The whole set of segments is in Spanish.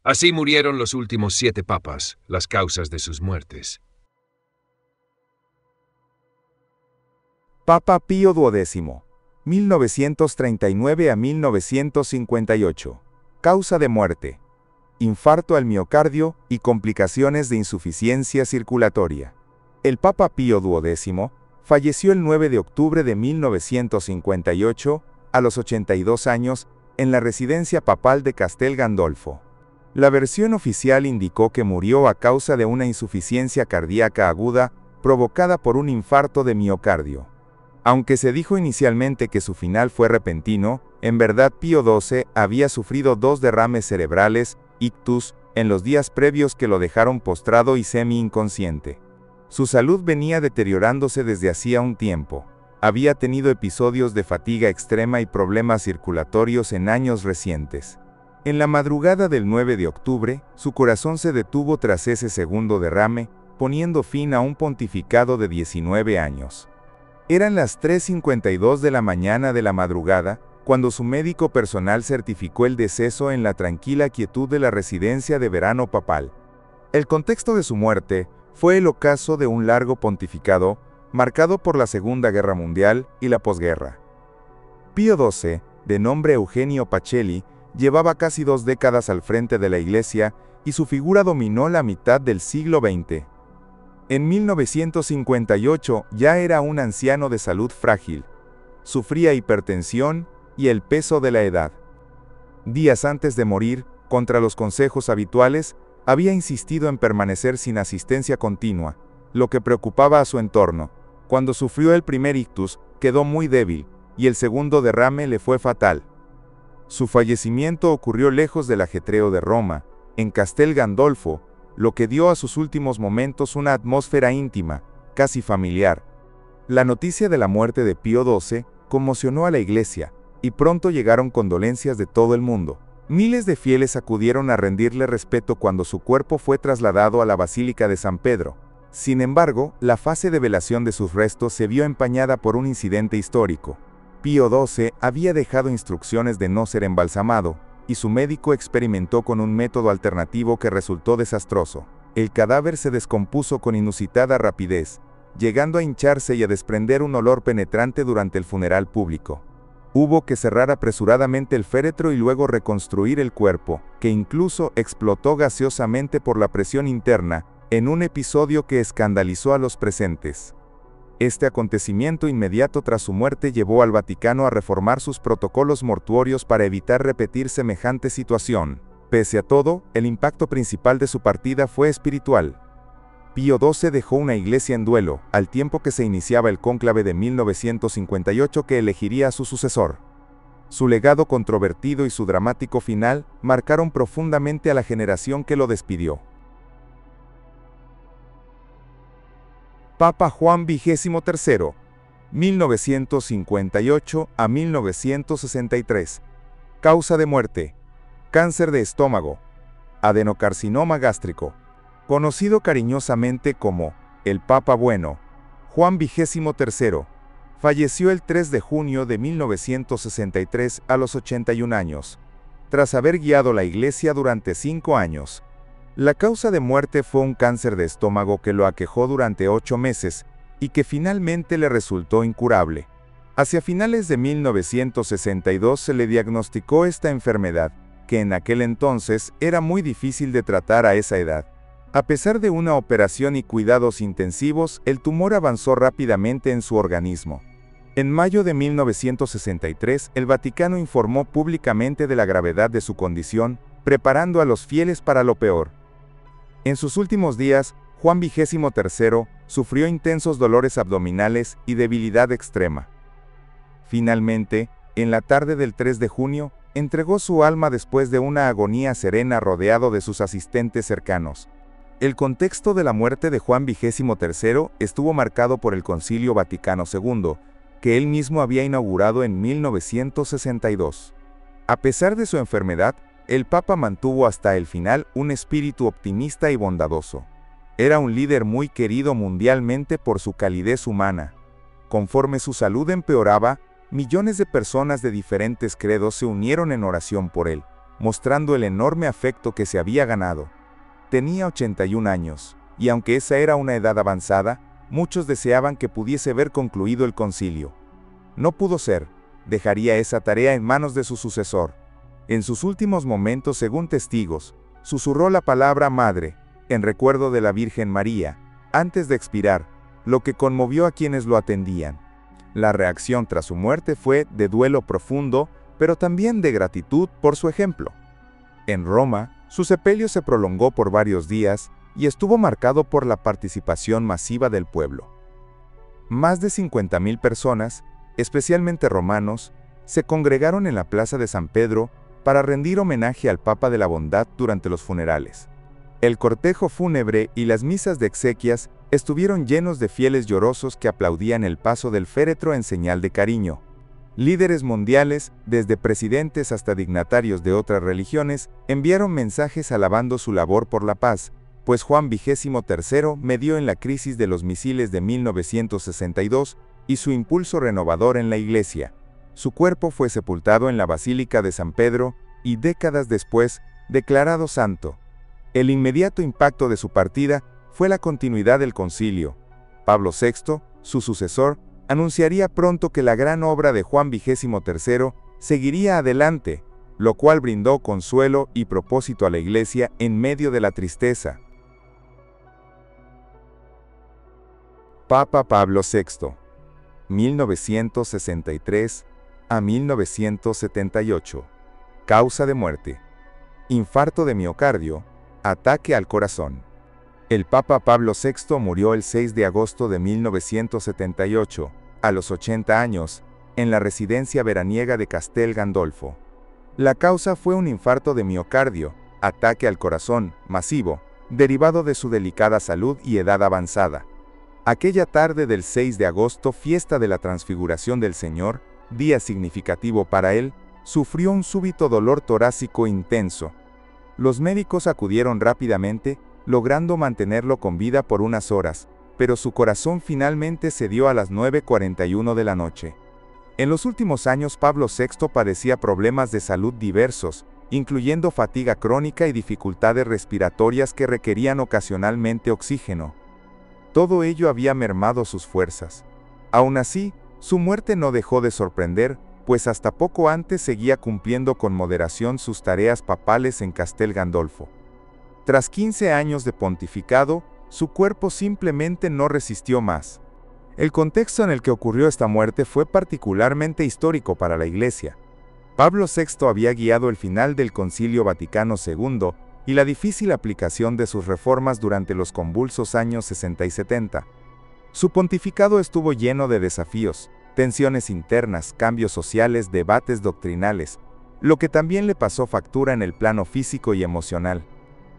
Así murieron los últimos 7 papas, las causas de sus muertes. Papa Pío XII, 1939 a 1958. Causa de muerte: infarto al miocardio y complicaciones de insuficiencia circulatoria. El Papa Pío XII falleció el 9 de octubre de 1958, a los 82 años, en la residencia papal de Castel Gandolfo. La versión oficial indicó que murió a causa de una insuficiencia cardíaca aguda provocada por un infarto de miocardio. Aunque se dijo inicialmente que su final fue repentino, en verdad Pío XII había sufrido 2 derrames cerebrales, ictus, en los días previos que lo dejaron postrado y semi-inconsciente. Su salud venía deteriorándose desde hacía un tiempo. Había tenido episodios de fatiga extrema y problemas circulatorios en años recientes. En la madrugada del 9 de octubre, su corazón se detuvo tras ese segundo derrame, poniendo fin a un pontificado de 19 años. Eran las 3:52 de la mañana de la madrugada, cuando su médico personal certificó el deceso en la tranquila quietud de la residencia de verano papal. El contexto de su muerte fue el ocaso de un largo pontificado, marcado por la Segunda Guerra Mundial y la posguerra. Pío XII, de nombre Eugenio Pacelli, llevaba casi 2 décadas al frente de la Iglesia y su figura dominó la mitad del siglo XX. En 1958 ya era un anciano de salud frágil, sufría hipertensión y el peso de la edad. Días antes de morir, contra los consejos habituales, había insistido en permanecer sin asistencia continua, lo que preocupaba a su entorno. Cuando sufrió el primer ictus, quedó muy débil, y el segundo derrame le fue fatal. Su fallecimiento ocurrió lejos del ajetreo de Roma, en Castel Gandolfo, lo que dio a sus últimos momentos una atmósfera íntima, casi familiar. La noticia de la muerte de Pío XII conmocionó a la Iglesia, y pronto llegaron condolencias de todo el mundo. Miles de fieles acudieron a rendirle respeto cuando su cuerpo fue trasladado a la Basílica de San Pedro. Sin embargo, la fase de velación de sus restos se vio empañada por un incidente histórico. Pío XII había dejado instrucciones de no ser embalsamado, y su médico experimentó con un método alternativo que resultó desastroso. El cadáver se descompuso con inusitada rapidez, llegando a hincharse y a desprender un olor penetrante durante el funeral público. Hubo que cerrar apresuradamente el féretro y luego reconstruir el cuerpo, que incluso explotó gaseosamente por la presión interna, en un episodio que escandalizó a los presentes. Este acontecimiento inmediato tras su muerte llevó al Vaticano a reformar sus protocolos mortuorios para evitar repetir semejante situación. Pese a todo, el impacto principal de su partida fue espiritual. Pío XII dejó una iglesia en duelo, al tiempo que se iniciaba el cónclave de 1958 que elegiría a su sucesor. Su legado controvertido y su dramático final marcaron profundamente a la generación que lo despidió. Papa Juan XXIII, 1958 a 1963. Causa de muerte: cáncer de estómago, adenocarcinoma gástrico. Conocido cariñosamente como el Papa Bueno, Juan XXIII falleció el 3 de junio de 1963 a los 81 años, tras haber guiado la Iglesia durante 5 años. La causa de muerte fue un cáncer de estómago que lo aquejó durante 8 meses y que finalmente le resultó incurable. Hacia finales de 1962 se le diagnosticó esta enfermedad, que en aquel entonces era muy difícil de tratar a esa edad. A pesar de una operación y cuidados intensivos, el tumor avanzó rápidamente en su organismo. En mayo de 1963, el Vaticano informó públicamente de la gravedad de su condición, preparando a los fieles para lo peor. En sus últimos días, Juan XXIII sufrió intensos dolores abdominales y debilidad extrema. Finalmente, en la tarde del 3 de junio, entregó su alma después de una agonía serena rodeado de sus asistentes cercanos. El contexto de la muerte de Juan XXIII estuvo marcado por el Concilio Vaticano II, que él mismo había inaugurado en 1962. A pesar de su enfermedad, el Papa mantuvo hasta el final un espíritu optimista y bondadoso. Era un líder muy querido mundialmente por su calidez humana. Conforme su salud empeoraba, millones de personas de diferentes credos se unieron en oración por él. mostrando el enorme afecto que se había ganado. Tenía 81 años, y aunque esa era una edad avanzada, muchos deseaban que pudiese ver concluido el concilio. No pudo ser, dejaría esa tarea en manos de su sucesor. En sus últimos momentos, según testigos, susurró la palabra Madre, en recuerdo de la Virgen María, antes de expirar, lo que conmovió a quienes lo atendían. La reacción tras su muerte fue de duelo profundo, pero también de gratitud por su ejemplo. En Roma, su sepelio se prolongó por varios días y estuvo marcado por la participación masiva del pueblo. Más de 50.000 personas, especialmente romanos, se congregaron en la plaza de San Pedro para rendir homenaje al Papa de la Bondad durante los funerales. El cortejo fúnebre y las misas de exequias estuvieron llenos de fieles llorosos que aplaudían el paso del féretro en señal de cariño. Líderes mundiales, desde presidentes hasta dignatarios de otras religiones, enviaron mensajes alabando su labor por la paz, pues Juan XXIII medió en la crisis de los misiles de 1962 y su impulso renovador en la Iglesia. Su cuerpo fue sepultado en la Basílica de San Pedro y décadas después, declarado santo. El inmediato impacto de su partida fue la continuidad del concilio. Pablo VI, su sucesor, anunciaría pronto que la gran obra de Juan XXIII seguiría adelante, lo cual brindó consuelo y propósito a la Iglesia en medio de la tristeza. Papa Pablo VI, 1963 a 1978. Causa de muerte: infarto de miocardio, ataque al corazón. El Papa Pablo VI murió el 6 de agosto de 1978, a los 80 años, en la residencia veraniega de Castel Gandolfo. La causa fue un infarto de miocardio, ataque al corazón, masivo, derivado de su delicada salud y edad avanzada. Aquella tarde del 6 de agosto, fiesta de la Transfiguración del Señor, día significativo para él, sufrió un súbito dolor torácico intenso. Los médicos acudieron rápidamente, logrando mantenerlo con vida por unas horas, pero su corazón finalmente cedió a las 9:41 de la noche. En los últimos años Pablo VI padecía problemas de salud diversos, incluyendo fatiga crónica y dificultades respiratorias que requerían ocasionalmente oxígeno. Todo ello había mermado sus fuerzas. Aún así, su muerte no dejó de sorprender, pues hasta poco antes seguía cumpliendo con moderación sus tareas papales en Castel Gandolfo. Tras 15 años de pontificado, su cuerpo simplemente no resistió más. El contexto en el que ocurrió esta muerte fue particularmente histórico para la Iglesia. Pablo VI había guiado el final del Concilio Vaticano II y la difícil aplicación de sus reformas durante los convulsos años 60 y 70. Su pontificado estuvo lleno de desafíos, tensiones internas, cambios sociales, debates doctrinales, lo que también le pasó factura en el plano físico y emocional.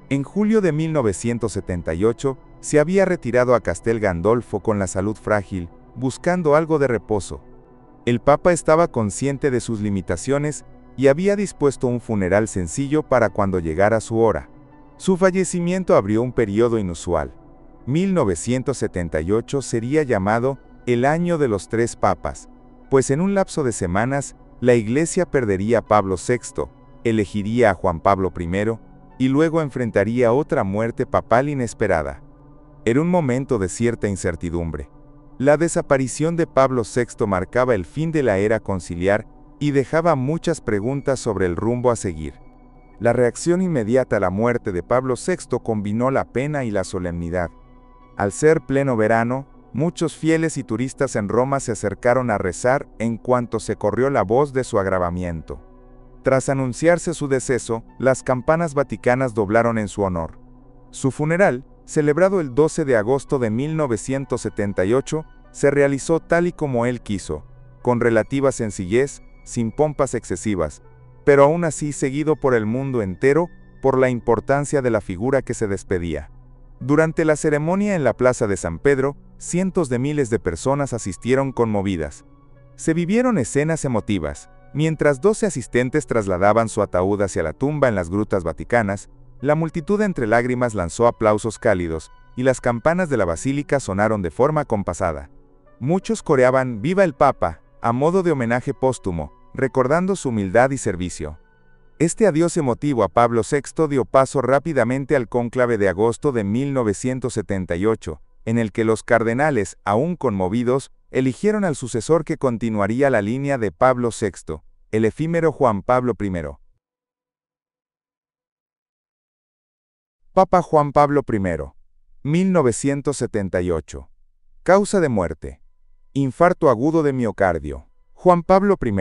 En julio de 1978, se había retirado a Castel Gandolfo con la salud frágil, buscando algo de reposo. El Papa estaba consciente de sus limitaciones y había dispuesto un funeral sencillo para cuando llegara su hora. Su fallecimiento abrió un periodo inusual. 1978 sería llamado el año de los 3 papas, pues en un lapso de semanas, la Iglesia perdería a Pablo VI, elegiría a Juan Pablo I, y luego enfrentaría otra muerte papal inesperada. Era un momento de cierta incertidumbre. La desaparición de Pablo VI marcaba el fin de la era conciliar y dejaba muchas preguntas sobre el rumbo a seguir. La reacción inmediata a la muerte de Pablo VI combinó la pena y la solemnidad. Al ser pleno verano, muchos fieles y turistas en Roma se acercaron a rezar en cuanto se corrió la voz de su agravamiento. Tras anunciarse su deceso, las campanas vaticanas doblaron en su honor. Su funeral, celebrado el 12 de agosto de 1978, se realizó tal y como él quiso, con relativa sencillez, sin pompas excesivas, pero aún así seguido por el mundo entero por la importancia de la figura que se despedía. Durante la ceremonia en la plaza de San Pedro, cientos de miles de personas asistieron conmovidas. Se vivieron escenas emotivas. Mientras 12 asistentes trasladaban su ataúd hacia la tumba en las grutas vaticanas, la multitud entre lágrimas lanzó aplausos cálidos, y las campanas de la basílica sonaron de forma compasada. Muchos coreaban «Viva el Papa», a modo de homenaje póstumo, recordando su humildad y servicio. Este adiós emotivo a Pablo VI dio paso rápidamente al cónclave de agosto de 1978, en el que los cardenales, aún conmovidos, eligieron al sucesor que continuaría la línea de Pablo VI, el efímero Juan Pablo I. Papa Juan Pablo I, 1978. Causa de muerte: infarto agudo de miocardio. Juan Pablo I,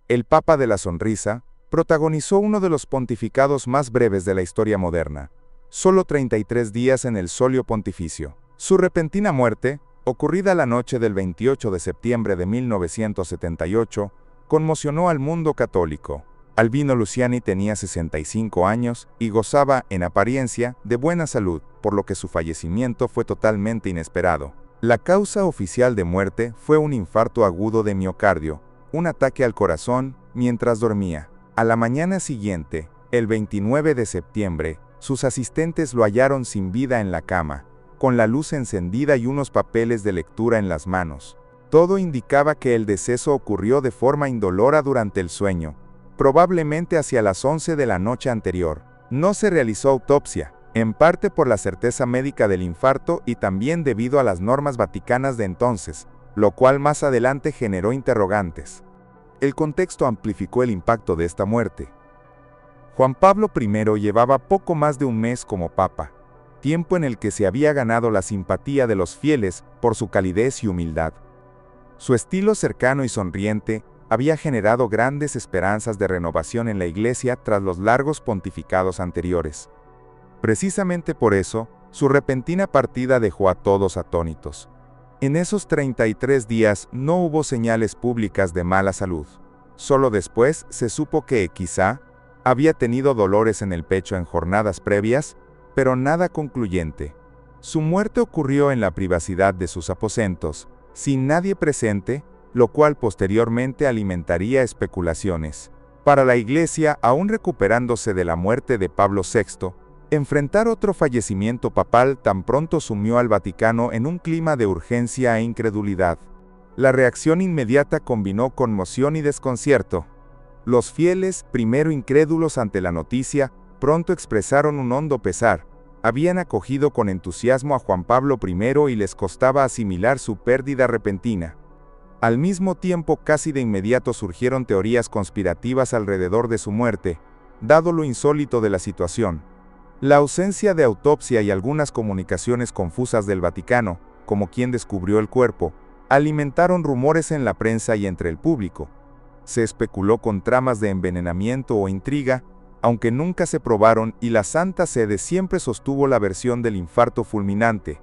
el Papa de la Sonrisa, protagonizó uno de los pontificados más breves de la historia moderna, solo 33 días en el solio pontificio. Su repentina muerte, ocurrida la noche del 28 de septiembre de 1978, conmocionó al mundo católico. Albino Luciani tenía 65 años y gozaba, en apariencia, de buena salud, por lo que su fallecimiento fue totalmente inesperado. La causa oficial de muerte fue un infarto agudo de miocardio, un ataque al corazón, mientras dormía. A la mañana siguiente, el 29 de septiembre, sus asistentes lo hallaron sin vida en la cama, con la luz encendida y unos papeles de lectura en las manos. Todo indicaba que el deceso ocurrió de forma indolora durante el sueño, probablemente hacia las 11 de la noche anterior. No se realizó autopsia, en parte por la certeza médica del infarto y también debido a las normas vaticanas de entonces, lo cual más adelante generó interrogantes. El contexto amplificó el impacto de esta muerte. Juan Pablo I llevaba poco más de un mes como papa, tiempo en el que se había ganado la simpatía de los fieles por su calidez y humildad. Su estilo cercano y sonriente había generado grandes esperanzas de renovación en la Iglesia tras los largos pontificados anteriores. Precisamente por eso, su repentina partida dejó a todos atónitos. En esos 33 días no hubo señales públicas de mala salud. Solo después se supo que, quizá, había tenido dolores en el pecho en jornadas previas, pero nada concluyente. Su muerte ocurrió en la privacidad de sus aposentos, sin nadie presente, lo cual posteriormente alimentaría especulaciones. Para la Iglesia, aún recuperándose de la muerte de Pablo VI, enfrentar otro fallecimiento papal tan pronto sumió al Vaticano en un clima de urgencia e incredulidad. La reacción inmediata combinó conmoción y desconcierto. Los fieles, primero incrédulos ante la noticia, pronto expresaron un hondo pesar. Habían acogido con entusiasmo a Juan Pablo I y les costaba asimilar su pérdida repentina. Al mismo tiempo, casi de inmediato surgieron teorías conspirativas alrededor de su muerte, dado lo insólito de la situación. La ausencia de autopsia y algunas comunicaciones confusas del Vaticano, como quién descubrió el cuerpo, alimentaron rumores en la prensa y entre el público. Se especuló con tramas de envenenamiento o intriga, aunque nunca se probaron, y la Santa Sede siempre sostuvo la versión del infarto fulminante.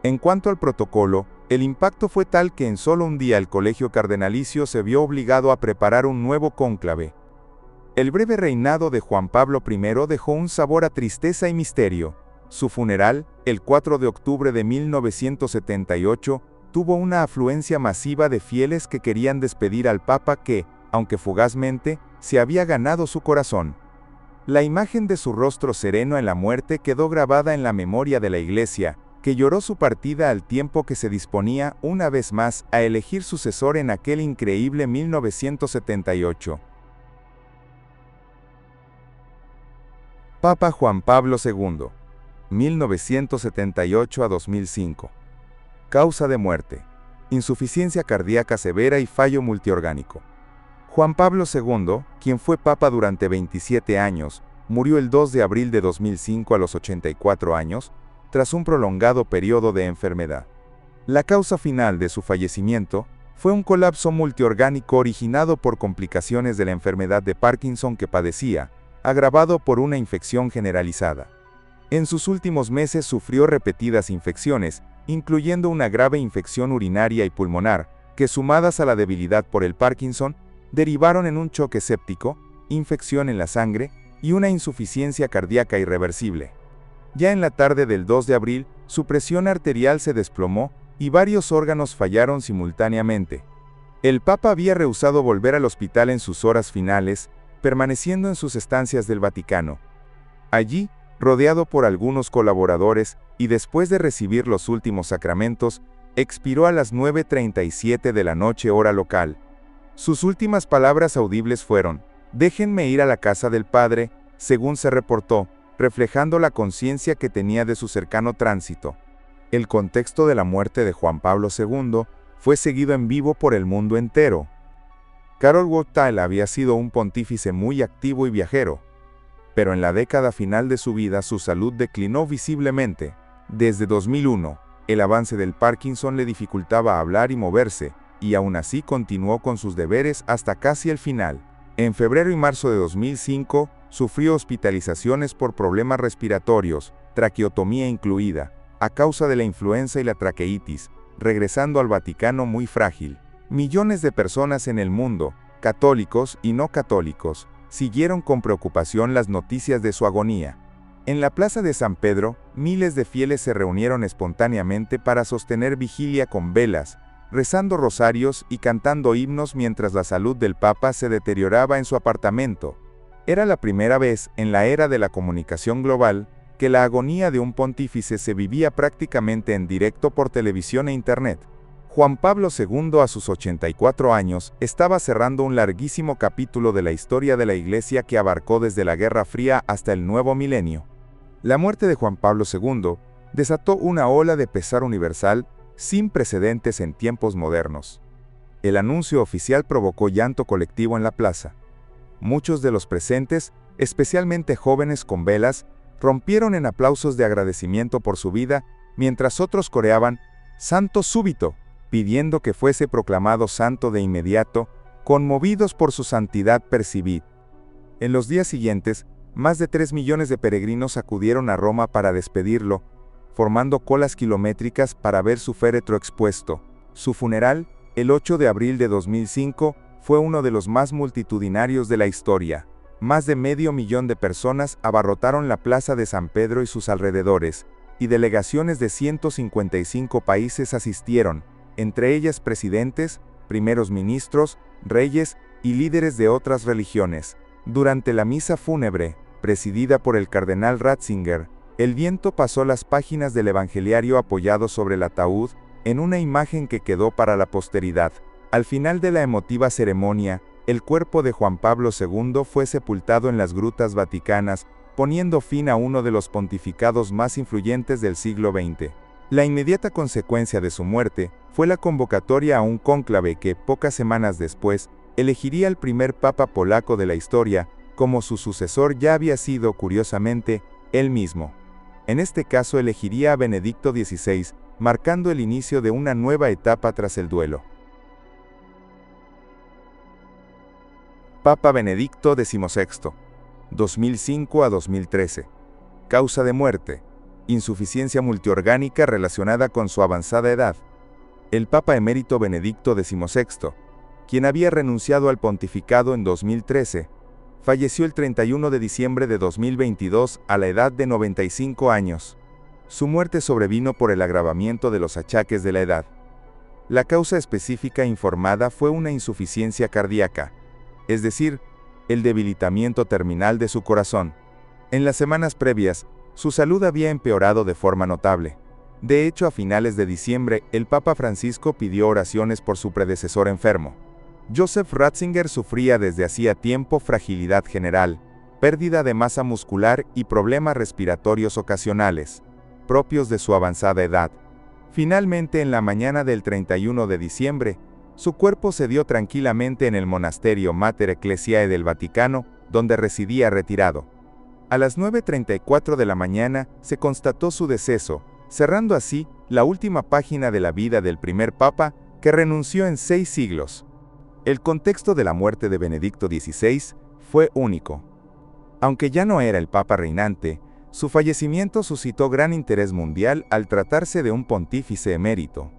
En cuanto al protocolo, el impacto fue tal que en solo un día el colegio cardenalicio se vio obligado a preparar un nuevo cónclave. El breve reinado de Juan Pablo I dejó un sabor a tristeza y misterio. Su funeral, el 4 de octubre de 1978, tuvo una afluencia masiva de fieles que querían despedir al Papa que, aunque fugazmente, se había ganado su corazón. La imagen de su rostro sereno en la muerte quedó grabada en la memoria de la Iglesia, que lloró su partida al tiempo que se disponía, una vez más, a elegir sucesor en aquel increíble 1978. Papa Juan Pablo II, 1978 a 2005. Causa de muerte: insuficiencia cardíaca severa y fallo multiorgánico. Juan Pablo II, quien fue papa durante 27 años, murió el 2 de abril de 2005 a los 84 años, tras un prolongado periodo de enfermedad. La causa final de su fallecimiento fue un colapso multiorgánico originado por complicaciones de la enfermedad de Parkinson que padecía, agravado por una infección generalizada. En sus últimos meses sufrió repetidas infecciones, incluyendo una grave infección urinaria y pulmonar, que sumadas a la debilidad por el Parkinson, derivaron en un choque séptico, infección en la sangre y una insuficiencia cardíaca irreversible. Ya en la tarde del 2 de abril, su presión arterial se desplomó y varios órganos fallaron simultáneamente. El Papa había rehusado volver al hospital en sus horas finales, permaneciendo en sus estancias del Vaticano. Allí, rodeado por algunos colaboradores y después de recibir los últimos sacramentos, expiró a las 9:37 de la noche hora local. Sus últimas palabras audibles fueron: Déjenme ir a la casa del Padre, según se reportó, reflejando la conciencia que tenía de su cercano tránsito. El contexto de la muerte de Juan Pablo II fue seguido en vivo por el mundo entero. Karol Wojtyla había sido un pontífice muy activo y viajero, pero en la década final de su vida su salud declinó visiblemente. Desde 2001, el avance del Parkinson le dificultaba hablar y moverse, y aún así continuó con sus deberes hasta casi el final. En febrero y marzo de 2005, sufrió hospitalizaciones por problemas respiratorios, traqueotomía incluida, a causa de la influenza y la traqueitis, regresando al Vaticano muy frágil. Millones de personas en el mundo, católicos y no católicos, siguieron con preocupación las noticias de su agonía. En la plaza de San Pedro, miles de fieles se reunieron espontáneamente para sostener vigilia con velas, rezando rosarios y cantando himnos mientras la salud del Papa se deterioraba en su apartamento. Era la primera vez en la era de la comunicación global que la agonía de un pontífice se vivía prácticamente en directo por televisión e internet. Juan Pablo II, a sus 84 años, estaba cerrando un larguísimo capítulo de la historia de la Iglesia que abarcó desde la Guerra Fría hasta el nuevo milenio. La muerte de Juan Pablo II desató una ola de pesar universal sin precedentes en tiempos modernos. El anuncio oficial provocó llanto colectivo en la plaza. Muchos de los presentes, especialmente jóvenes con velas, rompieron en aplausos de agradecimiento por su vida, mientras otros coreaban «Santo súbito», pidiendo que fuese proclamado santo de inmediato, conmovidos por su santidad percibid. En los días siguientes, más de 3 millones de peregrinos acudieron a Roma para despedirlo, formando colas kilométricas para ver su féretro expuesto. Su funeral, el 8 de abril de 2005, fue uno de los más multitudinarios de la historia. Más de 500.000 de personas abarrotaron la plaza de San Pedro y sus alrededores, y delegaciones de 155 países asistieron, entre ellas presidentes, primeros ministros, reyes y líderes de otras religiones. Durante la misa fúnebre, presidida por el cardenal Ratzinger, el viento pasó las páginas del Evangeliario apoyado sobre el ataúd, en una imagen que quedó para la posteridad. Al final de la emotiva ceremonia, el cuerpo de Juan Pablo II fue sepultado en las grutas vaticanas, poniendo fin a uno de los pontificados más influyentes del siglo XX. La inmediata consecuencia de su muerte fue la convocatoria a un cónclave que, pocas semanas después, elegiría al primer papa polaco de la historia, como su sucesor ya había sido, curiosamente, él mismo. En este caso elegiría a Benedicto XVI, marcando el inicio de una nueva etapa tras el duelo. Papa Benedicto XVI, 2005 a 2013. Causa de muerte: insuficiencia multiorgánica relacionada con su avanzada edad. El Papa emérito Benedicto XVI, quien había renunciado al pontificado en 2013, falleció el 31 de diciembre de 2022 a la edad de 95 años. Su muerte sobrevino por el agravamiento de los achaques de la edad. La causa específica informada fue una insuficiencia cardíaca, es decir, el debilitamiento terminal de su corazón. En las semanas previas, su salud había empeorado de forma notable. De hecho, a finales de diciembre, el Papa Francisco pidió oraciones por su predecesor enfermo. Joseph Ratzinger sufría desde hacía tiempo fragilidad general, pérdida de masa muscular y problemas respiratorios ocasionales, propios de su avanzada edad. Finalmente, en la mañana del 31 de diciembre, su cuerpo cedió tranquilamente en el monasterio Mater Ecclesiae del Vaticano, donde residía retirado. A las 9:34 de la mañana se constató su deceso, cerrando así la última página de la vida del primer papa, que renunció en 6 siglos. El contexto de la muerte de Benedicto XVI fue único. Aunque ya no era el papa reinante, su fallecimiento suscitó gran interés mundial al tratarse de un pontífice emérito.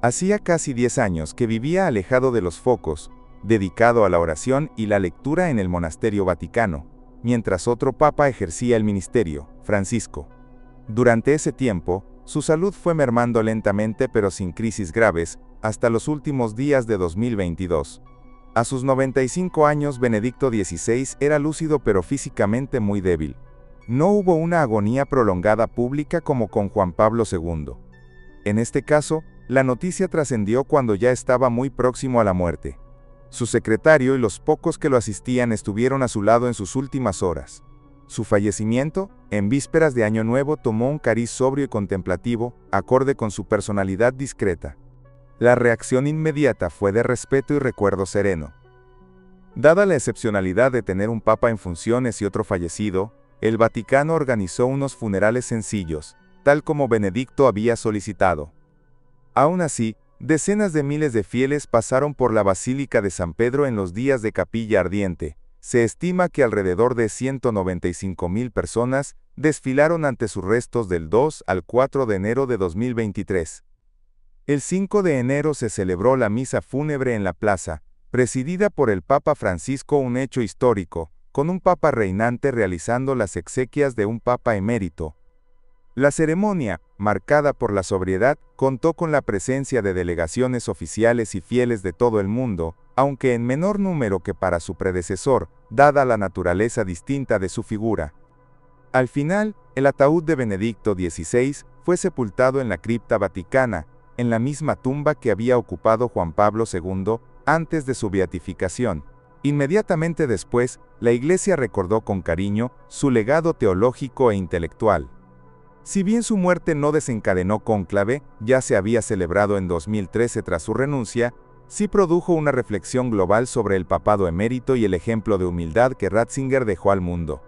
Hacía casi 10 años que vivía alejado de los focos, dedicado a la oración y la lectura en el monasterio vaticano, mientras otro papa ejercía el ministerio, Francisco. Durante ese tiempo, su salud fue mermando lentamente pero sin crisis graves, hasta los últimos días de 2022. A sus 95 años, Benedicto XVI era lúcido pero físicamente muy débil. No hubo una agonía prolongada pública como con Juan Pablo II. En este caso, la noticia trascendió cuando ya estaba muy próximo a la muerte. Su secretario y los pocos que lo asistían estuvieron a su lado en sus últimas horas. Su fallecimiento, en vísperas de Año Nuevo, tomó un cariz sobrio y contemplativo, acorde con su personalidad discreta. La reacción inmediata fue de respeto y recuerdo sereno. Dada la excepcionalidad de tener un papa en funciones y otro fallecido, el Vaticano organizó unos funerales sencillos, tal como Benedicto había solicitado. Aún así, decenas de miles de fieles pasaron por la Basílica de San Pedro en los días de capilla ardiente. Se estima que alrededor de 195,000 personas desfilaron ante sus restos del 2 al 4 de enero de 2023. El 5 de enero se celebró la misa fúnebre en la plaza, presidida por el Papa Francisco, un hecho histórico, con un papa reinante realizando las exequias de un papa emérito. La ceremonia, marcada por la sobriedad, contó con la presencia de delegaciones oficiales y fieles de todo el mundo, aunque en menor número que para su predecesor, dada la naturaleza distinta de su figura. Al final, el ataúd de Benedicto XVI fue sepultado en la cripta vaticana, en la misma tumba que había ocupado Juan Pablo II antes de su beatificación. Inmediatamente después, la Iglesia recordó con cariño su legado teológico e intelectual. Si bien su muerte no desencadenó cónclave, ya se había celebrado en 2013 tras su renuncia, sí produjo una reflexión global sobre el papado emérito y el ejemplo de humildad que Ratzinger dejó al mundo.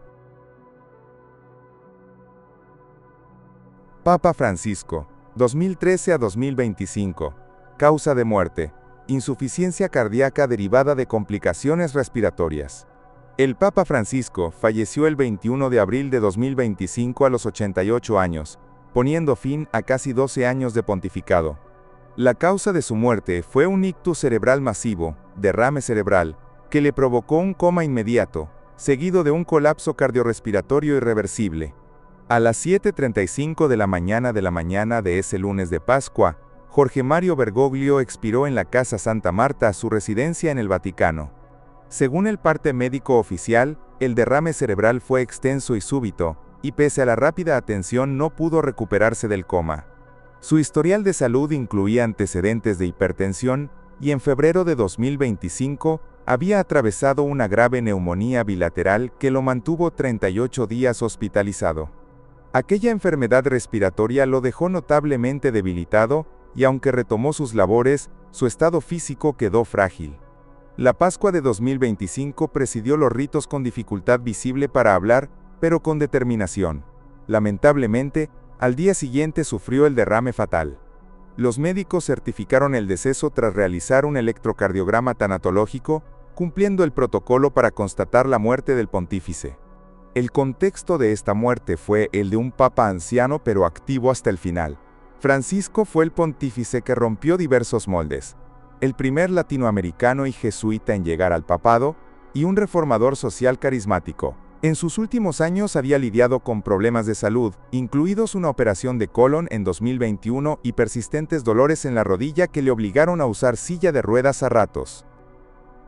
Papa Francisco, 2013 a 2025. Causa de muerte: insuficiencia cardíaca derivada de complicaciones respiratorias. El Papa Francisco falleció el 21 de abril de 2025 a los 88 años, poniendo fin a casi 12 años de pontificado. La causa de su muerte fue un ictus cerebral masivo, derrame cerebral, que le provocó un coma inmediato, seguido de un colapso cardiorrespiratorio irreversible. A las 7:35 de la mañana de ese lunes de Pascua, Jorge Mario Bergoglio expiró en la Casa Santa Marta, su residencia en el Vaticano. Según el parte médico oficial, el derrame cerebral fue extenso y súbito, y pese a la rápida atención no pudo recuperarse del coma. Su historial de salud incluía antecedentes de hipertensión, y en febrero de 2025 había atravesado una grave neumonía bilateral que lo mantuvo 38 días hospitalizado. Aquella enfermedad respiratoria lo dejó notablemente debilitado, y aunque retomó sus labores, su estado físico quedó frágil. La Pascua de 2025 presidió los ritos con dificultad visible para hablar, pero con determinación. Lamentablemente, al día siguiente sufrió el derrame fatal. Los médicos certificaron el deceso tras realizar un electrocardiograma tanatológico, cumpliendo el protocolo para constatar la muerte del pontífice. El contexto de esta muerte fue el de un papa anciano pero activo hasta el final. Francisco fue el pontífice que rompió diversos moldes, el primer latinoamericano y jesuita en llegar al papado, y un reformador social carismático. En sus últimos años había lidiado con problemas de salud, incluidos una operación de colon en 2021 y persistentes dolores en la rodilla que le obligaron a usar silla de ruedas a ratos.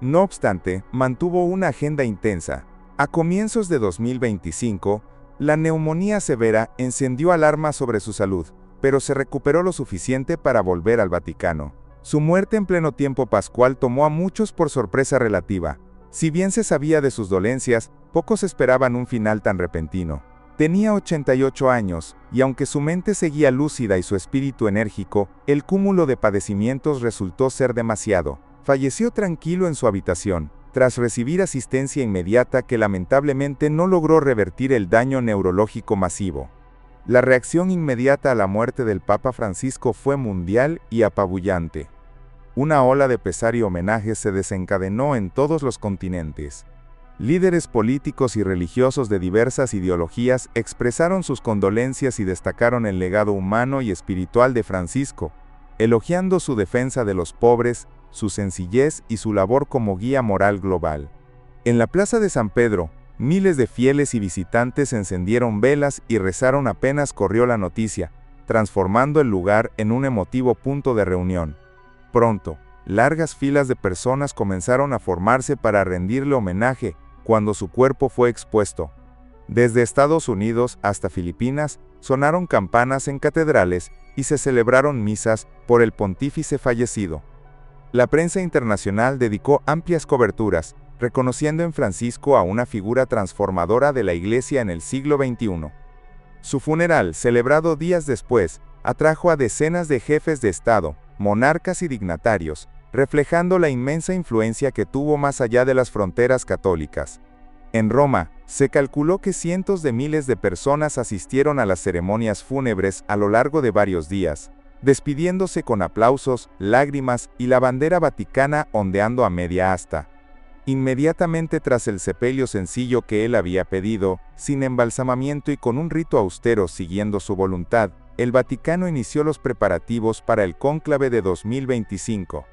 No obstante, mantuvo una agenda intensa. A comienzos de 2025, la neumonía severa encendió alarmas sobre su salud, pero se recuperó lo suficiente para volver al Vaticano. Su muerte en pleno tiempo pascual tomó a muchos por sorpresa relativa. Si bien se sabía de sus dolencias, pocos esperaban un final tan repentino. Tenía 88 años, y aunque su mente seguía lúcida y su espíritu enérgico, el cúmulo de padecimientos resultó ser demasiado. Falleció tranquilo en su habitación, tras recibir asistencia inmediata que lamentablemente no logró revertir el daño neurológico masivo. La reacción inmediata a la muerte del Papa Francisco fue mundial y apabullante. Una ola de pesar y homenajes se desencadenó en todos los continentes. Líderes políticos y religiosos de diversas ideologías expresaron sus condolencias y destacaron el legado humano y espiritual de Francisco, elogiando su defensa de los pobres, su sencillez y su labor como guía moral global. En la Plaza de San Pedro, miles de fieles y visitantes encendieron velas y rezaron apenas corrió la noticia, transformando el lugar en un emotivo punto de reunión. Pronto, largas filas de personas comenzaron a formarse para rendirle homenaje cuando su cuerpo fue expuesto. Desde Estados Unidos hasta Filipinas, sonaron campanas en catedrales y se celebraron misas por el pontífice fallecido. La prensa internacional dedicó amplias coberturas, reconociendo en Francisco a una figura transformadora de la Iglesia en el siglo XXI. Su funeral, celebrado días después, atrajo a decenas de jefes de Estado, monarcas y dignatarios, reflejando la inmensa influencia que tuvo más allá de las fronteras católicas. En Roma, se calculó que cientos de miles de personas asistieron a las ceremonias fúnebres a lo largo de varios días, despidiéndose con aplausos, lágrimas y la bandera vaticana ondeando a media asta. Inmediatamente tras el sepelio sencillo que él había pedido, sin embalsamamiento y con un rito austero siguiendo su voluntad, el Vaticano inició los preparativos para el cónclave de 2025.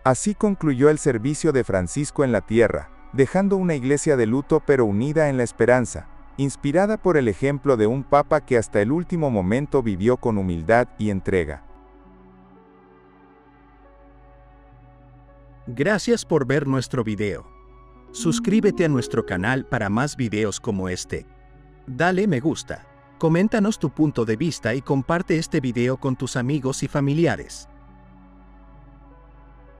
Así concluyó el servicio de Francisco en la tierra, dejando una iglesia de luto pero unida en la esperanza, inspirada por el ejemplo de un papa que hasta el último momento vivió con humildad y entrega. Gracias por ver nuestro video. Suscríbete a nuestro canal para más videos como este. Dale me gusta, coméntanos tu punto de vista y comparte este video con tus amigos y familiares.